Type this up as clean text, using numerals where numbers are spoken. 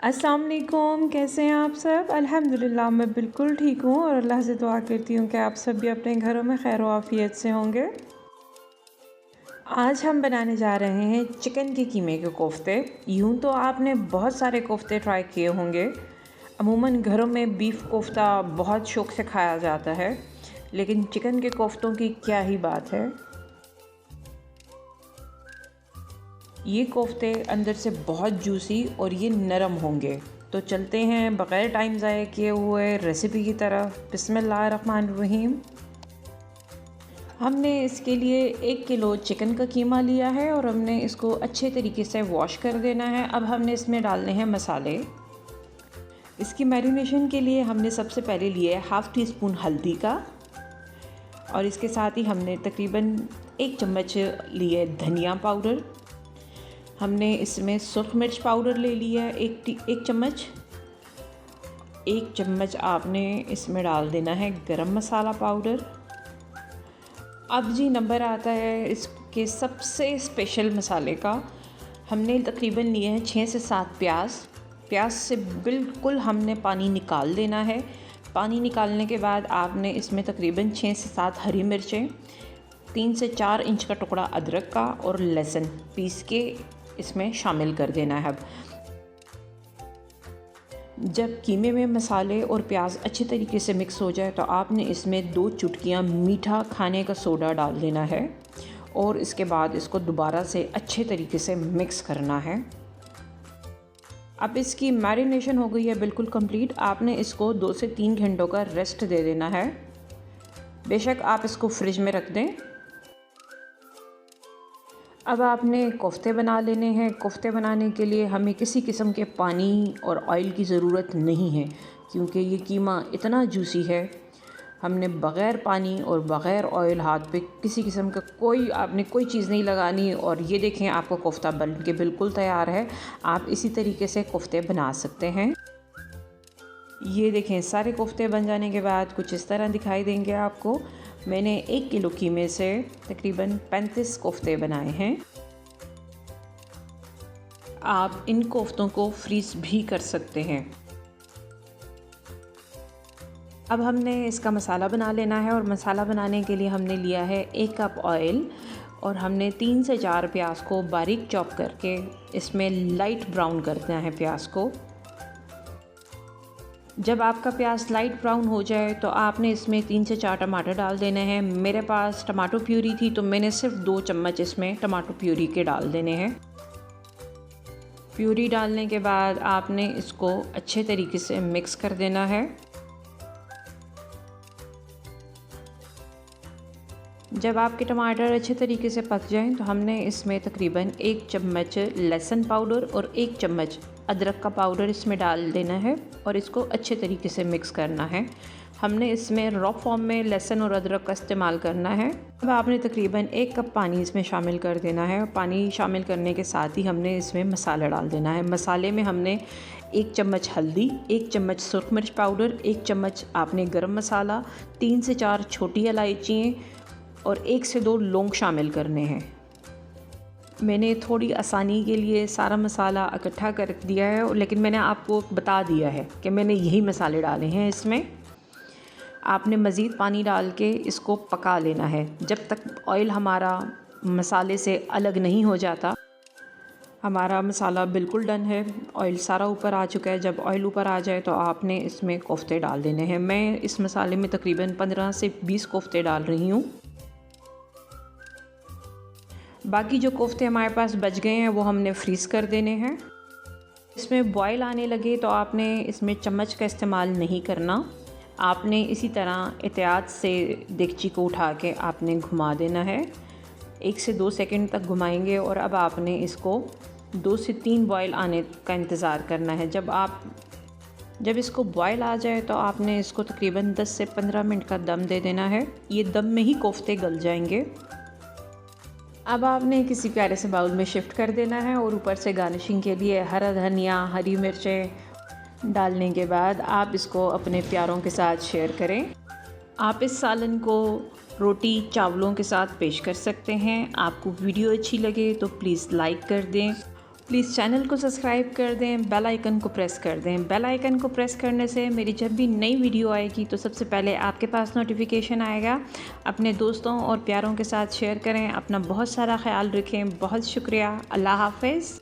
अस्सलाम वालेकुम, कैसे हैं आप सब? अल्हम्दुलिल्लाह मैं बिल्कुल ठीक हूँ और अल्लाह से दुआ करती हूँ कि आप सब भी अपने घरों में खैर व आफ़ियत से होंगे। आज हम बनाने जा रहे हैं चिकन के कीमे के कोफ्ते। यूँ तो आपने बहुत सारे कोफ्ते ट्राई किए होंगे। अमूमन घरों में बीफ कोफ्ता बहुत शौक़ से खाया जाता है, लेकिन चिकन के कोफ्तों की क्या ही बात है। ये कोफ्ते अंदर से बहुत जूसी और ये नरम होंगे। तो चलते हैं बग़ैर टाइम ज़ाया किए हुए रेसिपी की तरफ। बिस्मिल्लाहिर्रहमानिर्रहीम। हमने इसके लिए 1 किलो चिकन का कीमा लिया है और हमने इसको अच्छे तरीके से वॉश कर देना है। अब हमने इसमें डालने हैं मसाले। इसकी मैरिनेशन के लिए हमने सबसे पहले लिया है हाफ़ टी स्पून हल्दी का, और इसके साथ ही हमने तकरीबन 1 चम्मच लिए धनिया पाउडर। हमने इसमें सुर्ख मिर्च पाउडर ले लिया है 1 चम्मच। 1 चम्मच आपने इसमें डाल देना है गरम मसाला पाउडर। अब जी नंबर आता है इसके सबसे स्पेशल मसाले का। हमने तकरीबन लिए हैं 6 से 7 प्याज। प्याज से बिल्कुल हमने पानी निकाल देना है। पानी निकालने के बाद आपने इसमें तकरीबन 6 से 7 हरी मिर्चें, 3 से 4 इंच का टुकड़ा अदरक का और लहसुन पीस के इसमें शामिल कर देना है। अब जब कीमे में मसाले और प्याज अच्छे तरीके से मिक्स हो जाए तो आपने इसमें 2 चुटकियाँ मीठा खाने का सोडा डाल देना है और इसके बाद इसको दोबारा से अच्छे तरीके से मिक्स करना है। अब इसकी मैरिनेशन हो गई है बिल्कुल कंप्लीट। आपने इसको 2 से 3 घंटों का रेस्ट दे देना है। बेशक आप इसको फ्रिज में रख दें। अब आपने कोफ्ते बना लेने हैं। कोफ्ते बनाने के लिए हमें किसी किस्म के पानी और ऑयल की ज़रूरत नहीं है, क्योंकि ये कीमा इतना जूसी है। हमने बग़ैर पानी और बग़ैर ऑयल हाथ पे किसी किस्म का आपने कोई चीज़ नहीं लगानी। और ये देखें आपका कोफ्ता बन के बिल्कुल तैयार है। आप इसी तरीके से कोफ्ते बना सकते हैं। ये देखें सारे कोफ्ते बन जाने के बाद कुछ इस तरह दिखाई देंगे आपको। मैंने 1 किलो कीमे से तकरीबन 35 कोफ्ते बनाए हैं। आप इन कोफ्तों को फ्रीज़ भी कर सकते हैं। अब हमने इसका मसाला बना लेना है, और मसाला बनाने के लिए हमने लिया है 1 कप ऑयल, और हमने 3 से 4 प्याज को बारीक चॉप करके इसमें लाइट ब्राउन करना है प्याज को। जब आपका प्याज लाइट ब्राउन हो जाए तो आपने इसमें 3 से 4 टमाटर डाल देने हैं। मेरे पास टमाटो प्यूरी थी तो मैंने सिर्फ 2 चम्मच इसमें टमाटो प्यूरी के डाल देने हैं। प्यूरी डालने के बाद आपने इसको अच्छे तरीके से मिक्स कर देना है। जब आपके टमाटर अच्छे तरीके से पक जाएं तो हमने इसमें तकरीबन 1 चम्मच लहसुन पाउडर और 1 चम्मच अदरक का पाउडर इसमें डाल देना है और इसको अच्छे तरीके से मिक्स करना है। हमने इसमें रॉ फॉर्म में लहसुन और अदरक का इस्तेमाल करना है। अब आपने तकरीबन 1 कप पानी इसमें शामिल कर देना है, और पानी शामिल करने के साथ ही हमने इसमें मसाला डाल देना है। मसाले में हमने 1 चम्मच हल्दी, 1 चम्मच सुर्ख मिर्च पाउडर, 1 चम्मच आपने गरम मसाला, 3 से 4 छोटी इलायची और 1 से 2 लौंग शामिल करने हैं। मैंने थोड़ी आसानी के लिए सारा मसाला इकट्ठा कर दिया है, लेकिन मैंने आपको बता दिया है कि मैंने यही मसाले डाले हैं इसमें। आपने मज़ीद पानी डाल के इसको पका लेना है जब तक ऑयल हमारा मसाले से अलग नहीं हो जाता। हमारा मसाला बिल्कुल डन है, ऑयल सारा ऊपर आ चुका है। जब ऑयल ऊपर आ जाए तो आपने इसमें कोफ्ते डाल देने हैं। मैं इस मसाले में तकरीबन 15 से 20 कोफ्ते डाल रही हूँ। बाकी जो कोफ्ते हमारे पास बच गए हैं वो हमने फ्रीज़ कर देने हैं। इसमें बॉयल आने लगे तो आपने इसमें चम्मच का इस्तेमाल नहीं करना। आपने इसी तरह एहतियात से देगची को उठा के आपने घुमा देना है। 1 से 2 सेकंड तक घुमाएंगे और अब आपने इसको 2 से 3 बॉयल आने का इंतज़ार करना है। जब इसको बॉयल आ जाए तो आपने इसको तकरीबन 10 से 15 मिनट का दम दे देना है। ये दम में ही कोफ्ते गल जाएंगे। अब आपने किसी प्यारे से बाउल में शिफ्ट कर देना है, और ऊपर से गार्निशिंग के लिए हरा धनिया, हरी मिर्चें डालने के बाद आप इसको अपने प्यारों के साथ शेयर करें। आप इस सालन को रोटी चावलों के साथ पेश कर सकते हैं। आपको वीडियो अच्छी लगे तो प्लीज़ लाइक कर दें प्लीज़ चैनल को सब्सक्राइब कर दें, बेल आइकन को प्रेस कर दें। बेल आइकन को प्रेस करने से मेरी जब भी नई वीडियो आएगी तो सबसे पहले आपके पास नोटिफिकेशन आएगा। अपने दोस्तों और प्यारों के साथ शेयर करें। अपना बहुत सारा ख्याल रखें। बहुत शुक्रिया। अल्लाह हाफ़िज़।